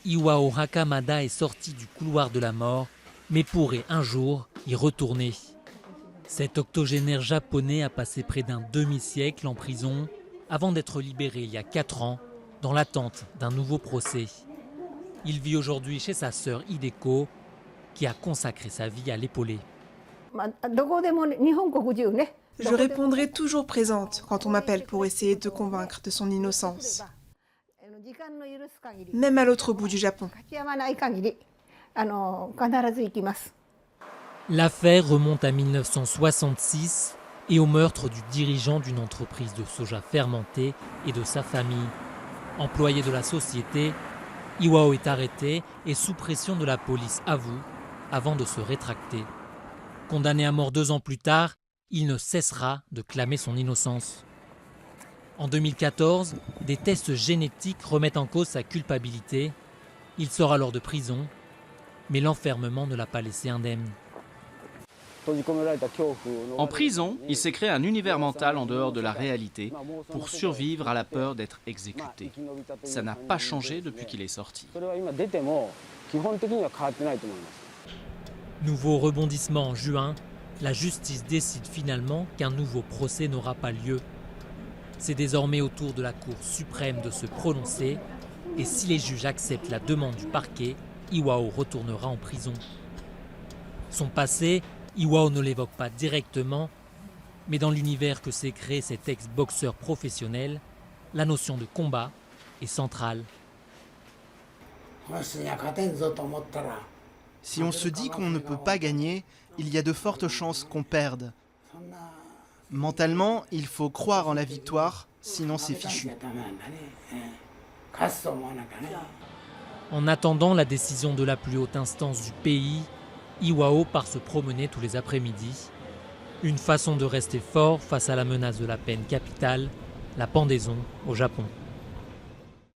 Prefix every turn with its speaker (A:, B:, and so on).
A: Iwao Hakamada est sorti du couloir de la mort, mais pourrait un jour y retourner. Cet octogénaire japonais a passé près d'un demi-siècle en prison avant d'être libéré il y a 4 ans dans l'attente d'un nouveau procès. Il vit aujourd'hui chez sa sœur Hideko qui a consacré sa vie à l'épauler.
B: Je répondrai toujours présente quand on m'appelle pour essayer de convaincre de son innocence. Même à l'autre bout du Japon.
A: L'affaire remonte à 1966 et au meurtre du dirigeant d'une entreprise de soja fermenté et de sa famille. Employé de la société, Iwao est arrêté et sous pression de la police avoue avant de se rétracter. Condamné à mort 2 ans plus tard, il ne cessera de clamer son innocence. En 2014, des tests génétiques remettent en cause sa culpabilité. Il sort alors de prison, mais l'enfermement ne l'a pas laissé indemne.
C: En prison, il s'est créé un univers mental en dehors de la réalité pour survivre à la peur d'être exécuté. Ça n'a pas changé depuis qu'il est sorti.
A: Nouveau rebondissement en juin, la justice décide finalement qu'un nouveau procès n'aura pas lieu. C'est désormais au tour de la Cour suprême de se prononcer et si les juges acceptent la demande du parquet, Iwao retournera en prison. Son passé, Iwao ne l'évoque pas directement, mais dans l'univers que s'est créé cet ex-boxeur professionnel, la notion de combat est centrale.
D: Si on se dit qu'on ne peut pas gagner, il y a de fortes chances qu'on perde. Mentalement, il faut croire en la victoire, sinon c'est fichu.
A: En attendant la décision de la plus haute instance du pays, Iwao part se promener tous les après-midi. Une façon de rester fort face à la menace de la peine capitale, la pendaison au Japon.